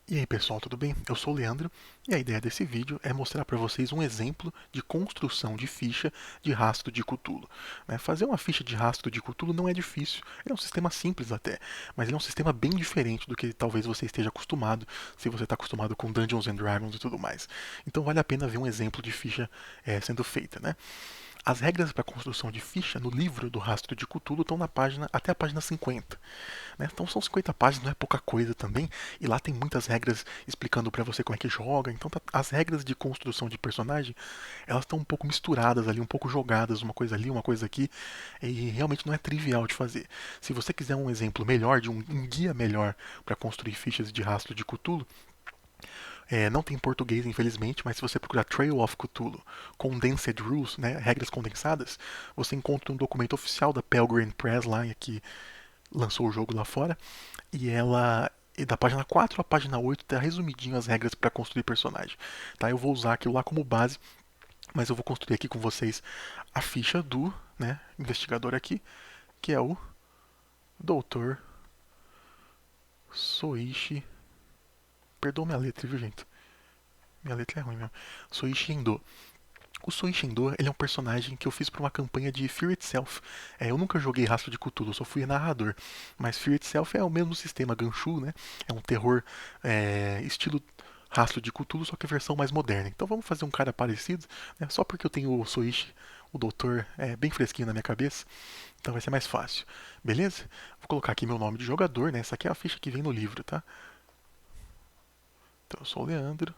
E aí pessoal, tudo bem? Eu sou o Leandro e a ideia desse vídeo é mostrar para vocês um exemplo de construção de ficha de rastro de Cthulhu. Fazer uma ficha de rastro de Cthulhu não é difícil, ele é um sistema simples até, mas ele é um sistema bem diferente do que talvez você esteja acostumado, se você está acostumado com Dungeons and Dragons e tudo mais. Então vale a pena ver um exemplo de ficha sendo feita, né? As regras para construção de ficha no livro do Rastro de Cthulhu estão na página até a página 50. Então são 50 páginas, não é pouca coisa também, e lá tem muitas regras explicando para você como é que joga. Então as regras de construção de personagem, elas estão um pouco misturadas ali, um pouco jogadas, uma coisa ali, uma coisa aqui, e realmente não é trivial de fazer. Se você quiser um exemplo melhor, de um guia melhor para construir fichas de rastro de Cthulhu, não tem em português, infelizmente, mas se você procurar Trail of Cthulhu Condensed Rules, né, regras condensadas, você encontra um documento oficial da Pelgrane Press lá, que lançou o jogo lá fora, e da página 4 à página 8 tá resumidinho as regras para construir personagem. Tá? Eu vou usar aquilo lá como base, mas eu vou construir aqui com vocês a ficha do, investigador aqui, que é o Dr. Soichi. Perdoa minha letra, viu, gente? Minha letra é ruim mesmo. Soichi Endo. O Soichi Endo, ele é um personagem que eu fiz para uma campanha de Fear Itself. Eu nunca joguei Rastro de Cthulhu, só fui narrador. Mas Fear Itself é o mesmo sistema Ganshu, né? É um terror estilo Rastro de Cthulhu, só que a versão mais moderna. Então vamos fazer um cara parecido, né? Só porque eu tenho o Soichi, o doutor, bem fresquinho na minha cabeça. Então vai ser mais fácil. Beleza? Vou colocar aqui meu nome de jogador, né? Essa aqui é a ficha que vem no livro, tá? Então eu sou o Leandro.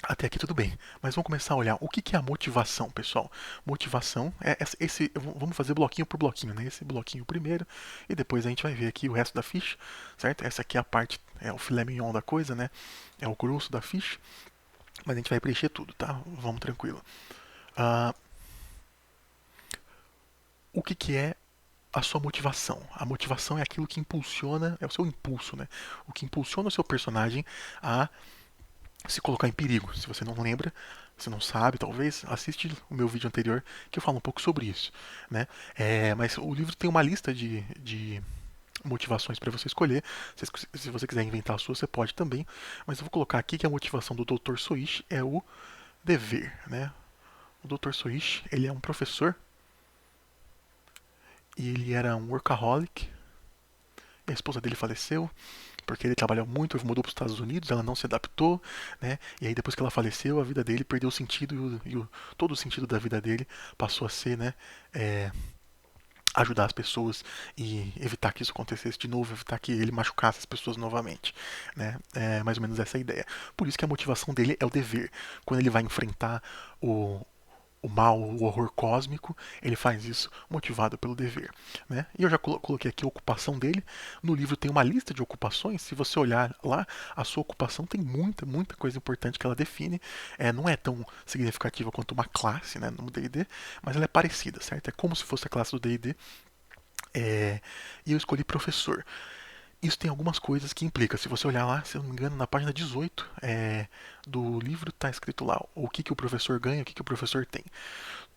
Até aqui tudo bem, mas vamos começar a olhar o que é a motivação, pessoal. Motivação é esse. Vamos fazer bloquinho por bloquinho, né? Esse bloquinho primeiro e depois a gente vai ver aqui o resto da ficha, certo? Essa aqui é a parte, é o filé mignon da coisa, né? É o grosso da ficha, mas a gente vai preencher tudo, tá? Vamos tranquilo. Ah, o que é a sua motivação? A motivação é aquilo que impulsiona, é o seu impulso, né? O que impulsiona o seu personagem a se colocar em perigo. Se você não lembra, se não sabe, talvez, assiste o meu vídeo anterior que eu falo um pouco sobre isso. Né? Mas o livro tem uma lista de motivações para você escolher. Se você quiser inventar a sua, você pode também. Mas eu vou colocar aqui que a motivação do Dr. Soichi é o dever. Né? O Dr. Soichi, ele é um professor e ele era um workaholic. A esposa dele faleceu porque ele trabalhou muito, mudou para os Estados Unidos, ela não se adaptou, né? E aí depois que ela faleceu, a vida dele perdeu o sentido todo o sentido da vida dele passou a ser, né? É, ajudar as pessoas e evitar que isso acontecesse de novo, evitar que ele machucasse as pessoas novamente, né? É mais ou menos essa a ideia. Por isso que a motivação dele é o dever. Quando ele vai enfrentar o mal, o horror cósmico, ele faz isso motivado pelo dever. Né? E eu já coloquei aqui a ocupação dele. No livro tem uma lista de ocupações. Se você olhar lá, a sua ocupação tem muita, muita coisa importante que ela define. Não é tão significativa quanto uma classe, né, no D&D, mas ela é parecida, certo? É como se fosse a classe do D&D. E eu escolhi professor. Isso tem algumas coisas que implica. Se você olhar lá, se eu não me engano, na página 18 do livro está escrito lá o que o professor ganha, o que o professor tem.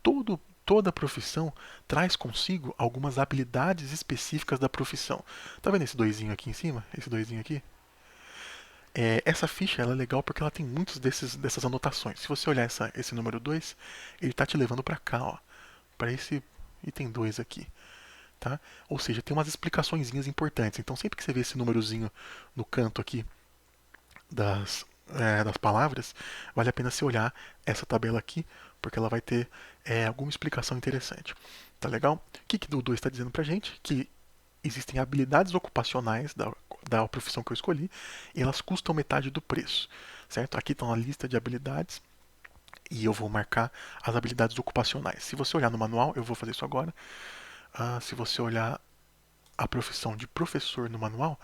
Toda profissão traz consigo algumas habilidades específicas da profissão. Tá vendo esse doisinho aqui em cima? Esse doisinho aqui? Essa ficha ela é legal porque ela tem muitos dessas anotações. Se você olhar esse número 2, ele está te levando para cá, ó, para esse item 2 aqui. Tá? Ou seja, tem umas explicaçõezinhas importantes. Então, sempre que você vê esse númerozinho no canto aqui das palavras, vale a pena você olhar essa tabela aqui, porque ela vai ter alguma explicação interessante. Tá legal? O que o 2 está dizendo pra gente? Que existem habilidades ocupacionais da profissão que eu escolhi e elas custam metade do preço. Certo? Aqui estão a lista de habilidades e eu vou marcar as habilidades ocupacionais. Se você olhar no manual, eu vou fazer isso agora. Se você olhar a profissão de professor no manual,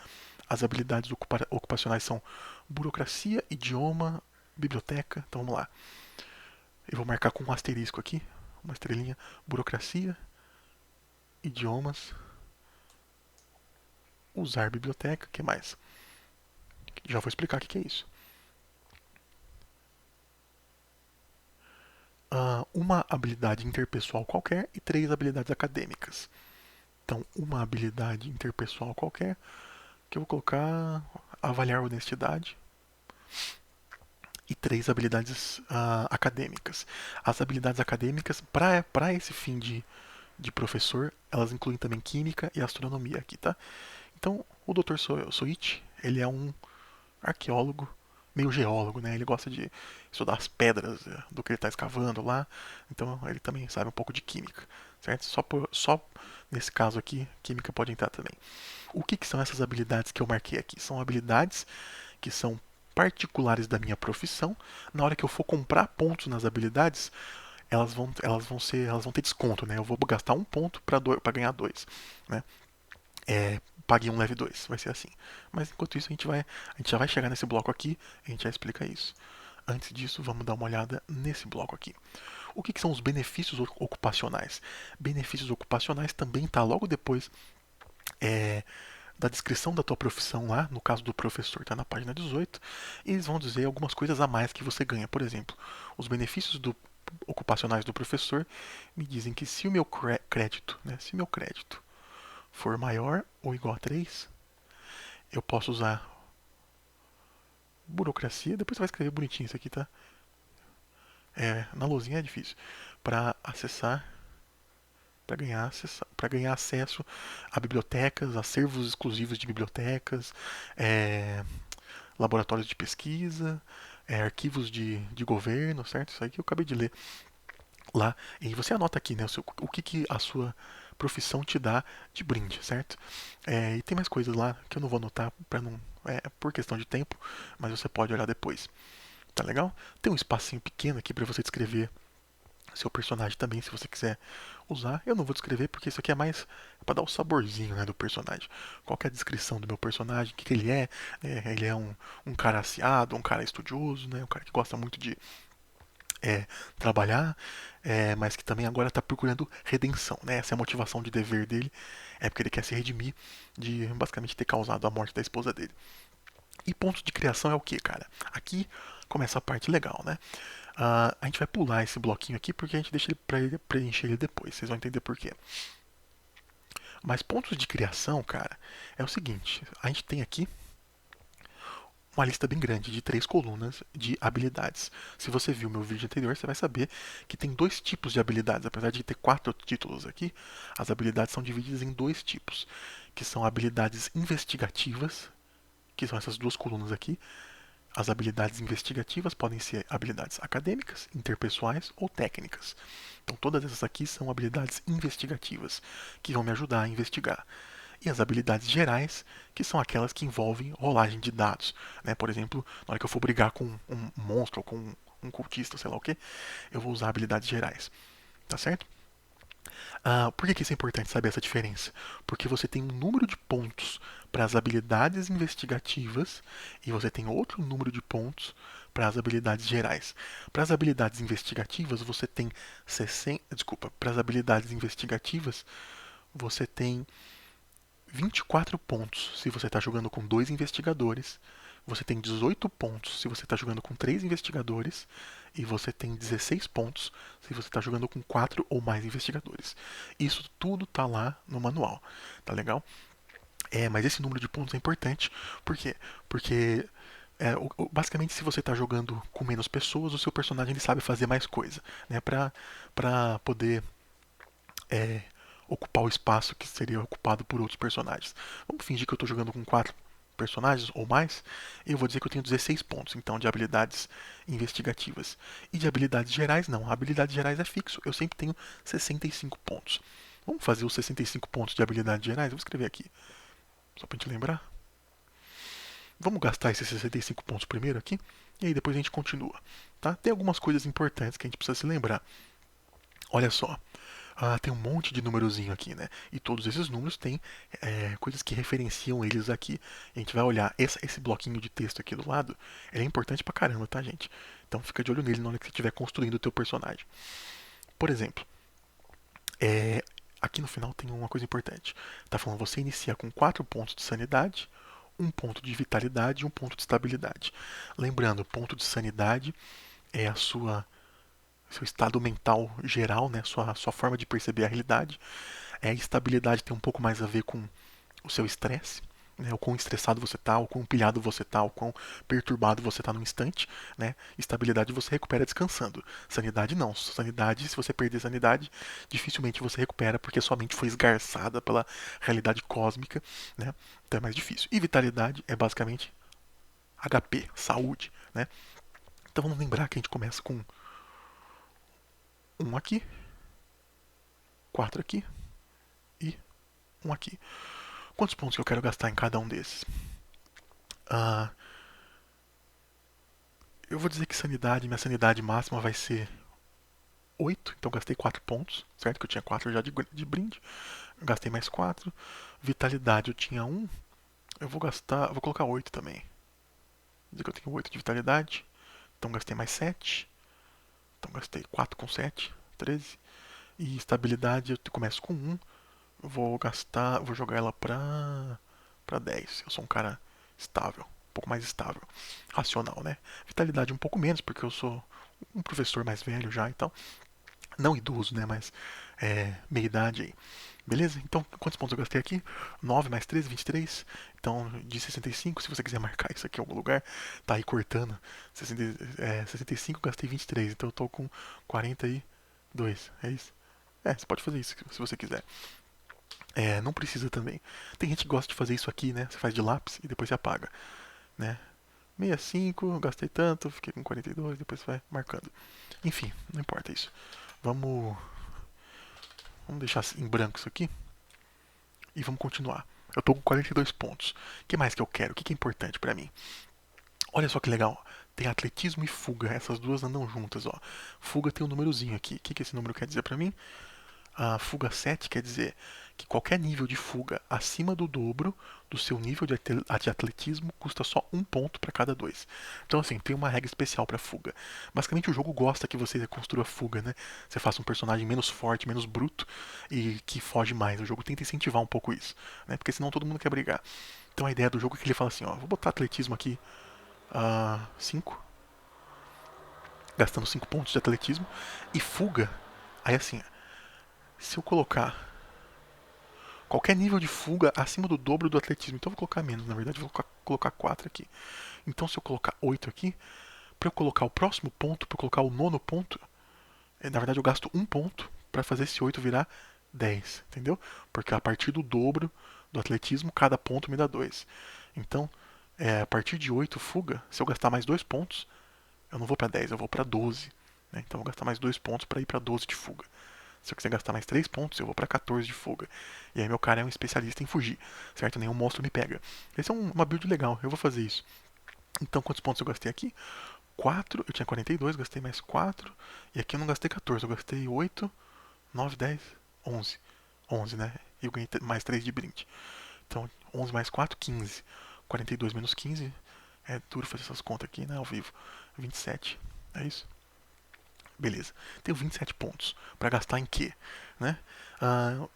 as habilidades ocupacionais são burocracia, idioma, biblioteca. Então vamos lá. Eu vou marcar com um asterisco aqui, uma estrelinha, burocracia, idiomas, usar biblioteca, o que mais? Já vou explicar o que é isso. Uma habilidade interpessoal qualquer e 3 habilidades acadêmicas. Então, uma habilidade interpessoal qualquer, que eu vou colocar avaliar honestidade. E 3 habilidades acadêmicas. As habilidades acadêmicas, para esse fim de professor, elas incluem também química e astronomia aqui, tá? Então, o Dr. Soichi, ele é um arqueólogo, meio geólogo, né? Ele gosta de estudar as pedras do que ele está escavando lá. Então, ele também sabe um pouco de química, certo? Só nesse caso aqui, química pode entrar também. O que são essas habilidades que eu marquei aqui? São habilidades que são particulares da minha profissão. Na hora que eu for comprar pontos nas habilidades, elas vão ter desconto, né? Eu vou gastar um ponto para ganhar dois, né? Pague um, leve dois, vai ser assim. Mas enquanto isso a gente já vai chegar nesse bloco aqui, a gente já explica isso. Antes disso, vamos dar uma olhada nesse bloco aqui. O que são os benefícios ocupacionais? Benefícios ocupacionais também está logo depois da descrição da tua profissão lá, no caso do professor, está na página 18, e eles vão dizer algumas coisas a mais que você ganha. Por exemplo, os benefícios ocupacionais do professor me dizem que se o meu crédito, né, se meu crédito for maior ou igual a 3, eu posso usar burocracia, depois você vai escrever bonitinho isso aqui, tá? Na lousinha é difícil. Para acessar, para ganhar acesso a bibliotecas, acervos exclusivos de bibliotecas, é, laboratórios de pesquisa, arquivos de governo, certo? Isso aí que eu acabei de ler lá. E você anota aqui, né, o que a sua profissão te dá de brinde, certo? E tem mais coisas lá que eu não vou anotar para não, por questão de tempo, mas você pode olhar depois. Tá legal? Tem um espacinho pequeno aqui para você descrever seu personagem também, se você quiser usar. Eu não vou descrever porque isso aqui é mais para dar o saborzinho, né, do personagem. Qual é a descrição do meu personagem, o que ele é? Ele é um cara aciado, um cara estudioso, né, um cara que gosta muito de trabalhar, mas que também agora está procurando redenção, né? Essa é a motivação de dever dele, é porque ele quer se redimir de basicamente ter causado a morte da esposa dele. E pontos de criação é o que, cara? Aqui começa a parte legal, né? A gente vai pular esse bloquinho aqui porque a gente deixa ele para preencher ele depois. Vocês vão entender por quê. Mas pontos de criação, cara, é o seguinte: a gente tem aqui uma lista bem grande de 3 colunas de habilidades. Se você viu meu vídeo anterior, você vai saber que tem 2 tipos de habilidades. Apesar de ter 4 títulos aqui, as habilidades são divididas em 2 tipos, que são habilidades investigativas, que são essas 2 colunas aqui. As habilidades investigativas podem ser habilidades acadêmicas, interpessoais ou técnicas. Então todas essas aqui são habilidades investigativas, que vão me ajudar a investigar. E as habilidades gerais, que são aquelas que envolvem rolagem de dados, né? Por exemplo, na hora que eu for brigar com um monstro ou com um cultista, sei lá o que, eu vou usar habilidades gerais. Tá certo? Por que isso é importante saber essa diferença? Porque você tem um número de pontos para as habilidades investigativas e você tem outro número de pontos para as habilidades gerais. Para as habilidades investigativas, você tem 60, desculpa, para as habilidades investigativas, você tem 24 pontos se você está jogando com 2 investigadores. Você tem 18 pontos se você está jogando com 3 investigadores. E você tem 16 pontos se você está jogando com 4 ou mais investigadores. Isso tudo tá lá no manual. Tá legal? Mas esse número de pontos é importante. Por quê? Porque basicamente, se você está jogando com menos pessoas, o seu personagem ele sabe fazer mais coisa, né? Para poder ocupar o espaço que seria ocupado por outros personagens. Vamos fingir que eu estou jogando com 4 personagens ou mais, e eu vou dizer que eu tenho 16 pontos, então, de habilidades investigativas. E de habilidades gerais, não. Habilidades gerais é fixo, eu sempre tenho 65 pontos. Vamos fazer os 65 pontos de habilidades gerais? Eu vou escrever aqui, só para a gente lembrar. Vamos gastar esses 65 pontos primeiro aqui, e aí depois a gente continua. Tá? Tem algumas coisas importantes que a gente precisa se lembrar. Olha só, tem um monte de númerozinho aqui, né? E todos esses números têm coisas que referenciam eles aqui. A gente vai olhar esse bloquinho de texto aqui do lado, ele é importante pra caramba, tá, gente? Então fica de olho nele na hora que você estiver construindo o teu personagem. Por exemplo, aqui no final tem uma coisa importante. Tá falando você inicia com 4 pontos de sanidade, 1 ponto de vitalidade e 1 ponto de estabilidade. Lembrando, ponto de sanidade é a seu estado mental geral, né? Sua forma de perceber a realidade. Estabilidade tem um pouco mais a ver com o seu estresse. né, o quão estressado você tá, o quão pilhado você tá, o quão perturbado você tá no instante, né? Estabilidade você recupera descansando. Sanidade não. Sanidade, se você perder sanidade, dificilmente você recupera porque sua mente foi esgarçada pela realidade cósmica, né? Então é mais difícil. E vitalidade é basicamente HP, saúde, né? Então vamos lembrar que a gente começa com um aqui, 4 aqui e um aqui. Quantos pontos que eu quero gastar em cada um desses? Ah, eu vou dizer que sanidade, minha sanidade máxima vai ser 8, então gastei 4 pontos, certo? Que eu tinha 4 já de brinde. Gastei mais 4. Vitalidade eu tinha 1. Eu vou gastar. Vou colocar 8 também. Vou dizer que eu tenho 8 de vitalidade. Então gastei mais 7. Então gastei 4 com 7. 13. E estabilidade eu começo com 1. Eu vou gastar. Vou jogar ela pra 10. Eu sou um cara estável. Um pouco mais estável. Racional, né? Vitalidade um pouco menos, porque eu sou um professor mais velho já, então. Não idoso, né? Mas meia idade aí. Beleza? Então, quantos pontos eu gastei aqui? 9 mais 13, 23. Então, de 65, se você quiser marcar isso aqui em algum lugar, tá aí cortando. 65, gastei 23. Então, eu tô com 42. É isso? Você pode fazer isso se você quiser. Não precisa também. Tem gente que gosta de fazer isso aqui, né? Você faz de lápis e depois você apaga, né? 65, gastei tanto, fiquei com 42, depois você vai marcando. Enfim, não importa isso. Vamos, vamos deixar em branco isso aqui e vamos continuar. Eu tô com 42 pontos. O que mais que eu quero? O que é importante pra mim? Olha só que legal. Tem atletismo e fuga. Essas duas andam juntas, ó. Fuga tem um númerozinho aqui. O que esse número quer dizer pra mim? A fuga 7 quer dizer que qualquer nível de fuga acima do dobro do seu nível de atletismo custa só um ponto para cada dois. Então, assim, tem uma regra especial para fuga. Basicamente, o jogo gosta que você construa fuga, né? Você faça um personagem menos forte, menos bruto e que foge mais. O jogo tenta incentivar um pouco isso, né? Porque senão todo mundo quer brigar. Então, a ideia do jogo é que ele fala assim: ó, vou botar atletismo aqui a 5, gastando 5 pontos de atletismo, e fuga. Aí, assim, se eu colocar qualquer nível de fuga acima do dobro do atletismo. Então eu vou colocar menos, na verdade, eu vou colocar 4 aqui. Então se eu colocar 8 aqui, para eu colocar o próximo ponto, para eu colocar o nono ponto, na verdade eu gasto um ponto para fazer esse 8 virar 10, entendeu? Porque a partir do dobro do atletismo, cada ponto me dá 2. Então, a partir de 8 fuga, se eu gastar mais 2 pontos, eu não vou para 10, eu vou para 12. Né? Então eu vou gastar mais 2 pontos para ir para 12 de fuga. Se eu quiser gastar mais 3 pontos, eu vou para 14 de fuga. E aí meu cara é um especialista em fugir, certo? Nenhum monstro me pega. Esse é uma build legal, eu vou fazer isso. Então quantos pontos eu gastei aqui? 4, eu tinha 42, gastei mais 4. E aqui eu não gastei 14, eu gastei 8, 9, 10, 11. 11, né? E eu ganhei mais 3 de brinde. Então 11 mais 4, 15. 42 menos 15, é duro fazer essas contas aqui, né? Ao vivo. 27, é isso? Beleza. Tenho 27 pontos. Para gastar em quê? Né? Ah,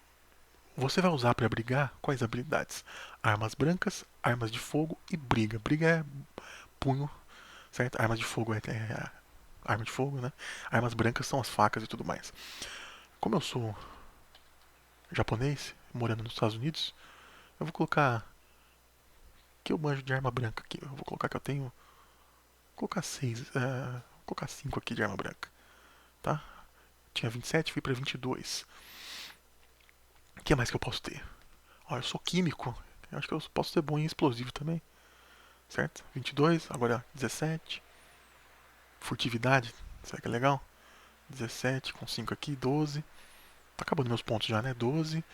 você vai usar para brigar quais habilidades? Armas brancas, armas de fogo e briga. Briga é punho, certo? Armas de fogo é arma de fogo, né? Armas brancas são as facas e tudo mais. Como eu sou japonês, morando nos Estados Unidos, eu vou colocar que eu manjo de arma branca aqui. Eu vou colocar que eu tenho. Vou colocar 6. Vou colocar 5 aqui de arma branca. Tá? Tinha 27, fui para 22. O que mais que eu posso ter? Ó, eu sou químico. Eu acho que eu posso ser bom em explosivo também. Certo? 22, agora 17. Furtividade, será que é legal? 17 com 5 aqui, 12. Tá acabando meus pontos já, né? 12. O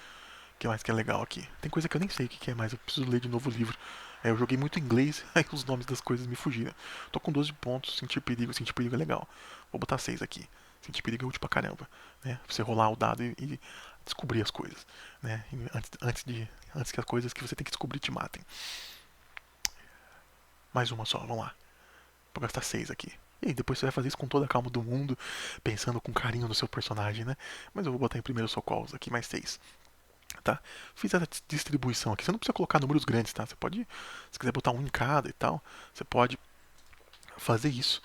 que mais que é legal aqui? Tem coisa que eu nem sei o que é mais, eu preciso ler de novo o livro. Eu joguei muito inglês, aí os nomes das coisas me fugiram. Tô com 12 pontos, sentir perigo é legal. Vou botar 6 aqui. Sentir perigo é útil pra caramba, né? Pra você rolar o dado e descobrir as coisas, né? Antes que as coisas que você tem que descobrir te matem. Mais uma só, vamos lá. Vou gastar 6 aqui. E aí, depois você vai fazer isso com toda a calma do mundo, pensando com carinho no seu personagem, né? Mas eu vou botar em primeiro socorros aqui, mais 6. Tá? Fiz essa distribuição aqui. Você não precisa colocar números grandes, tá? Você pode, se quiser botar um em cada e tal, você pode fazer isso.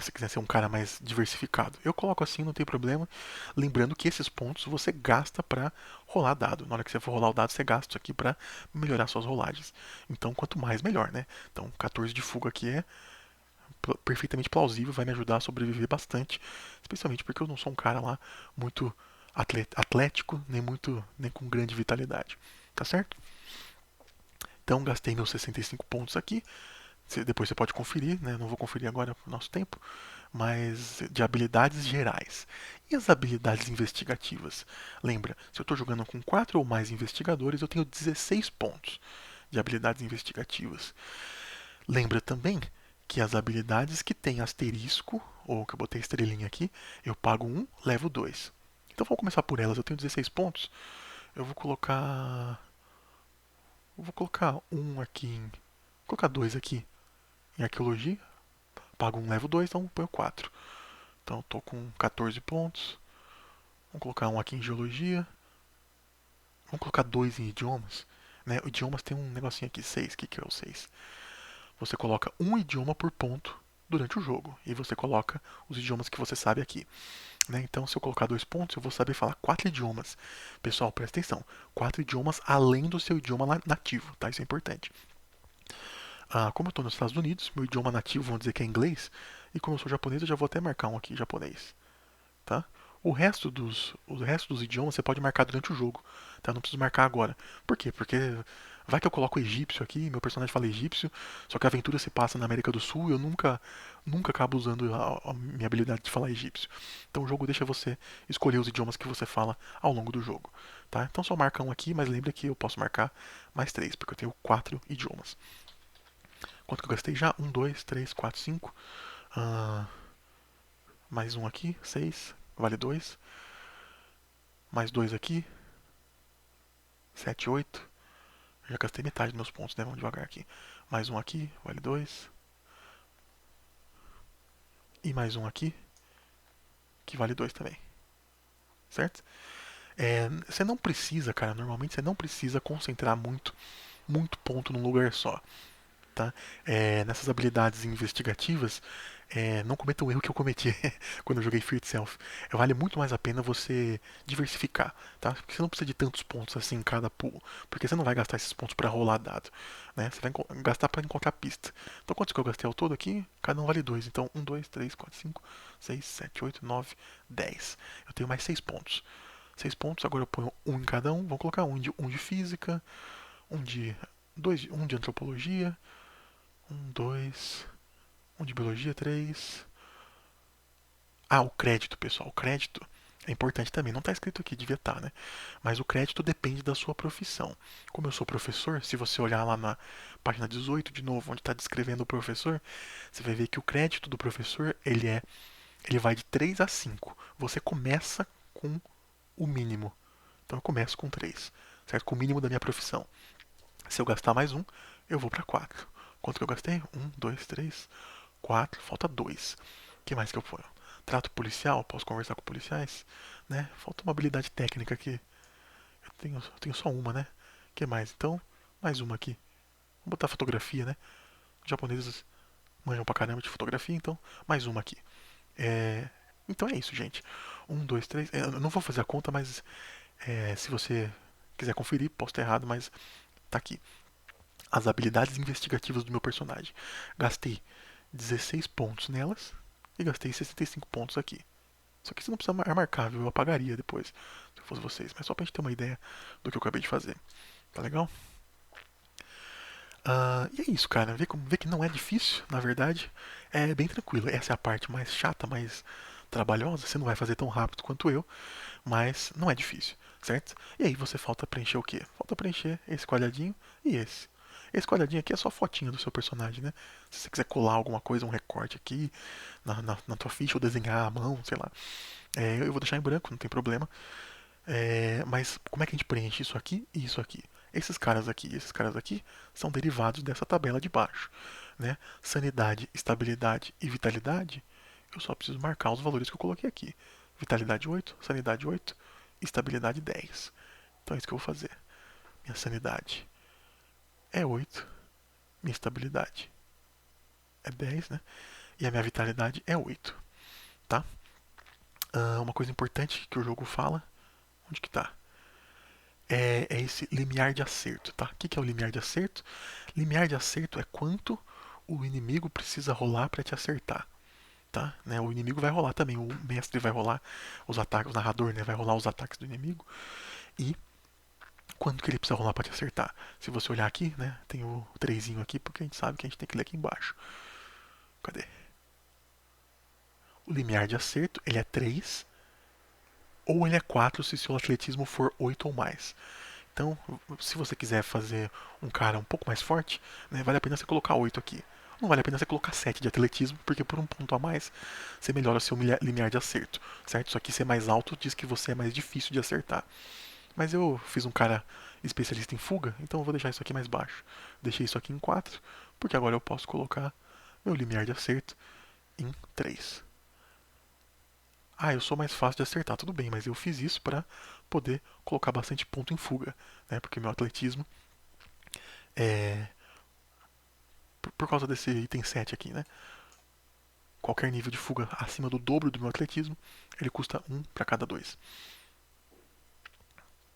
Se quiser ser um cara mais diversificado. Eu coloco assim, não tem problema. Lembrando que esses pontos você gasta para rolar dado. Na hora que você for rolar o dado, você gasta isso aqui para melhorar suas rolagens. Então, quanto mais, melhor, né? Então, 14 de fuga aqui é perfeitamente plausível, vai me ajudar a sobreviver bastante. Especialmente porque eu não sou um cara lá muito atlético, nem com grande vitalidade. Tá certo? Então, gastei meus 65 pontos aqui. Depois você pode conferir, né? Não vou conferir agora por nosso tempo, mas de habilidades gerais. E as habilidades investigativas? Lembra, se eu estou jogando com 4 ou mais investigadores, eu tenho 16 pontos de habilidades investigativas. Lembra também que as habilidades que têm asterisco, ou que eu botei estrelinha aqui, eu pago 1, levo 2. Então vamos começar por elas. Eu tenho 16 pontos. Eu vou colocar. Eu vou colocar um aqui em. Vou colocar 2 aqui em arqueologia. Pago 1, levo 2, então ponho 4. Então eu tô com 14 pontos. Vamos colocar um aqui em geologia. Vamos colocar 2 em idiomas. Né? O idiomas tem um negocinho aqui, 6. O que é o 6? Você coloca um idioma por ponto durante o jogo. E você coloca os idiomas que você sabe aqui. Né? Então, se eu colocar 2 pontos, eu vou saber falar 4 idiomas. Pessoal, presta atenção. 4 idiomas além do seu idioma nativo, tá? Isso é importante. Como eu estou nos Estados Unidos, meu idioma nativo, vamos dizer que é inglês. E como eu sou japonês, eu já vou até marcar um aqui, japonês. Tá? O resto dos idiomas você pode marcar durante o jogo, tá? Não preciso marcar agora. Por quê? Porque vai que eu coloco egípcio aqui, meu personagem fala egípcio, só que a aventura se passa na América do Sul e eu nunca acabo usando a minha habilidade de falar egípcio. Então o jogo deixa você escolher os idiomas que você fala ao longo do jogo, tá? Então só marca um aqui, mas lembra que eu posso marcar mais três, porque eu tenho 4 idiomas. Quanto que eu gastei já? Um, dois, três, quatro, cinco. Ah, mais um aqui, 6, vale 2. Mais 2 aqui, 7, 8. Já gastei metade dos meus pontos, né? Vamos devagar aqui. Mais um aqui, vale 2. E mais um aqui, que vale 2 também. Certo? Você não precisa, cara, normalmente você não precisa concentrar muito ponto num lugar só. Tá? Nessas habilidades investigativas, não cometa o erro que eu cometi quando eu joguei Fear Itself. Vale muito mais a pena você diversificar, tá? Porque você não precisa de tantos pontos assim em cada pool, porque você não vai gastar esses pontos para rolar dado, né? Você vai gastar para encontrar pista. Então quantos que eu gastei ao todo aqui? Cada um vale 2. Então 1, 2, 3, 4, 5, 6, 7, 8, 9, 10. Eu tenho mais 6 pontos. 6 pontos, agora eu ponho um em cada um. Vou colocar um de física, um de, um de antropologia, dois. Um de biologia, três. O crédito, pessoal. O crédito é importante também. Não está escrito aqui, devia estar, né? Mas o crédito depende da sua profissão. Como eu sou professor, se você olhar lá na página 18, de novo, onde está descrevendo o professor, você vai ver que o crédito do professor, ele vai de 3 a 5. Você começa com o mínimo. Então eu começo com 3, certo? Com o mínimo da minha profissão. Se eu gastar mais um, eu vou para 4. Quanto que eu gastei? 1, 2, 3, 4. Falta 2. O que mais que eu ponho? Trato policial, posso conversar com policiais, né? Falta uma habilidade técnica aqui. Eu tenho só uma, né? O que mais? Então, mais uma aqui. Vou botar fotografia, né? Os japoneses manjam pra caramba de fotografia, então mais uma aqui. Então é isso, gente. 1, 2, 3. Eu não vou fazer a conta, mas se você quiser conferir, posso estar errado, mas tá aqui. As habilidades investigativas do meu personagem. Gastei 16 pontos nelas e gastei 65 pontos aqui. Isso aqui você não precisa marcar, viu? Eu apagaria depois, se eu fosse vocês. Mas só pra gente ter uma ideia do que eu acabei de fazer. Tá legal? E é isso, cara. Vê que não é difícil, na verdade. É bem tranquilo. Essa é a parte mais chata, mais trabalhosa. Você não vai fazer tão rápido quanto eu, mas não é difícil, certo? E aí você falta preencher o quê? Falta preencher esse quadradinho e esse. Esse quadradinho aqui é só a fotinha do seu personagem, né? Se você quiser colar alguma coisa, um recorte aqui na tua ficha ou desenhar à mão, sei lá. Eu vou deixar em branco, não tem problema. Mas como é que a gente preenche isso aqui e isso aqui? Esses caras aqui são derivados dessa tabela de baixo, né? Sanidade, estabilidade e vitalidade, eu só preciso marcar os valores que eu coloquei aqui. Vitalidade 8, sanidade 8, estabilidade 10. Então é isso que eu vou fazer. Minha sanidade é 8, minha estabilidade é 10, né? e a minha vitalidade é 8, tá? Uma coisa importante que o jogo fala, onde que tá? É esse limiar de acerto, tá? O que é o limiar de acerto? Limiar de acerto é quanto o inimigo precisa rolar para te acertar, tá? Né? O inimigo vai rolar também, o mestre vai rolar os ataques, o narrador, né, vai rolar os ataques do inimigo e quanto que ele precisa rolar para te acertar. Se você olhar aqui, né, tem o 3 aqui, porque a gente sabe que a gente tem que ler aqui embaixo. Cadê? O limiar de acerto, ele é 3 ou ele é 4 se seu atletismo for 8 ou mais. Então, se você quiser fazer um cara um pouco mais forte, né, vale a pena você colocar 8 aqui. Não vale a pena você colocar 7 de atletismo, porque por um ponto a mais você melhora seu limiar de acerto, certo? Só que ser mais alto diz que você é mais difícil de acertar. Mas eu fiz um cara especialista em fuga, então eu vou deixar isso aqui mais baixo. Deixei isso aqui em 4, porque agora eu posso colocar meu limiar de acerto em 3. Ah, eu sou mais fácil de acertar, tudo bem, mas eu fiz isso para poder colocar bastante ponto em fuga, né? Porque meu atletismo é por causa desse item 7 aqui, né? Qualquer nível de fuga acima do dobro do meu atletismo, ele custa 1 para cada 2.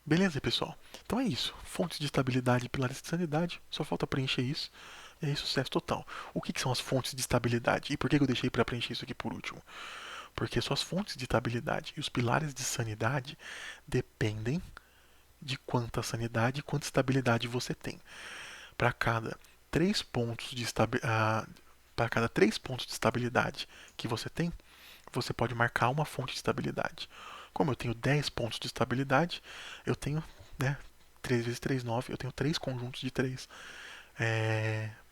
Beleza, pessoal? Então é isso. Fontes de estabilidade e pilares de sanidade. Só falta preencher isso. E aí, sucesso total. O que são as fontes de estabilidade? E por que eu deixei para preencher isso aqui por último? Porque suas fontes de estabilidade e os pilares de sanidade dependem de quanta sanidade e quanta estabilidade você tem. Para cada 3 pontos de para cada 3 pontos de estabilidade que você tem, você pode marcar uma fonte de estabilidade. Como eu tenho 10 pontos de estabilidade, eu tenho, né, 3 vezes 3, 9, eu tenho 3 conjuntos de 3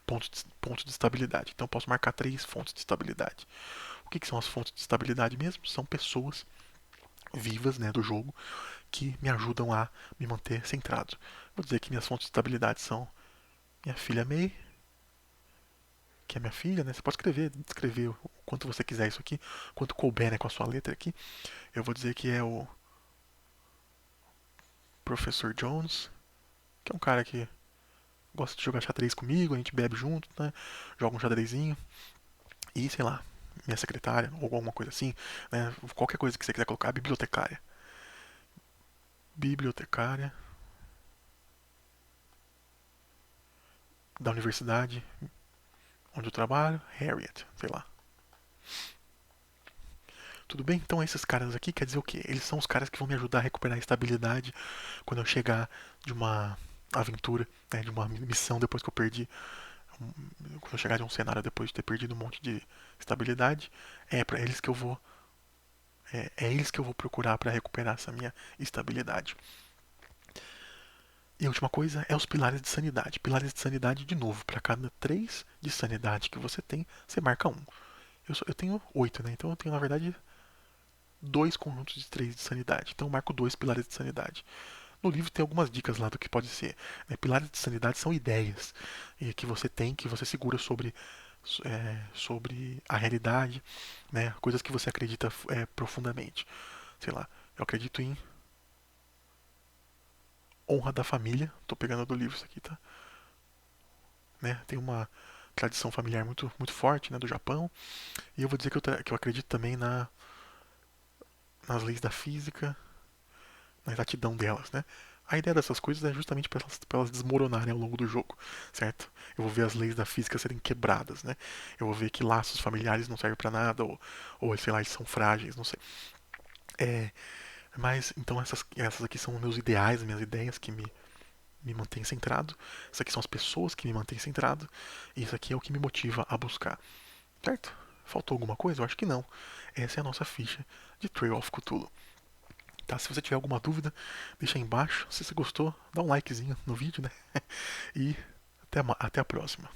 pontos de estabilidade. Então eu posso marcar 3 fontes de estabilidade. O que são as fontes de estabilidade mesmo? São pessoas vivas, né, do jogo que me ajudam a me manter centrado. Vou dizer que minhas fontes de estabilidade são minha filha May, que é minha filha, né? Você pode descrever o quanto você quiser isso aqui, quanto couber, né, com a sua letra aqui. Eu vou dizer que é o Professor Jones, que é um cara que gosta de jogar xadrez comigo, a gente bebe junto, né? Joga um xadrezinho. E, sei lá, minha secretária, ou alguma coisa assim, né? Qualquer coisa que você quiser colocar, bibliotecária. Bibliotecária da universidade onde eu trabalho, Harriet, sei lá. Tudo bem? Então esses caras aqui quer dizer o quê? Eles são os caras que vão me ajudar a recuperar a estabilidade quando eu chegar de uma aventura, né, de uma missão depois que eu perdi, quando eu chegar de um cenário depois de ter perdido um monte de estabilidade, é para eles que eu vou é eles que eu vou procurar para recuperar essa minha estabilidade. E a última coisa é os pilares de sanidade. Pilares de sanidade, de novo, para cada 3 de sanidade que você tem, você marca um. Eu tenho 8, né? Então eu tenho, na verdade, 2 conjuntos de 3 de sanidade. Então eu marco 2 pilares de sanidade. No livro tem algumas dicas lá do que pode ser. Né? Pilares de sanidade são ideias que você tem, que você segura sobre a realidade, né? Coisas que você acredita profundamente. Sei lá, eu acredito em honra da família. Tô pegando do livro isso aqui, tá? Né? Tem uma tradição familiar muito forte, né, do Japão. E eu vou dizer que eu acredito também nas leis da física, na exatidão delas, né? A ideia dessas coisas é justamente para elas desmoronarem ao longo do jogo, certo? Eu vou ver as leis da física serem quebradas, né? Eu vou ver que laços familiares não servem para nada, ou sei lá, eles são frágeis, não sei. É, mas então essas aqui são meus ideais, minhas ideias que me mantêm centrado. Essas aqui são as pessoas que me mantêm centrado. E isso aqui é o que me motiva a buscar, certo? Faltou alguma coisa? Eu acho que não. Essa é a nossa ficha de Trail of Cthulhu. Tá, se você tiver alguma dúvida, deixa aí embaixo. Se você gostou, dá um likezinho no vídeo, né? E até a próxima.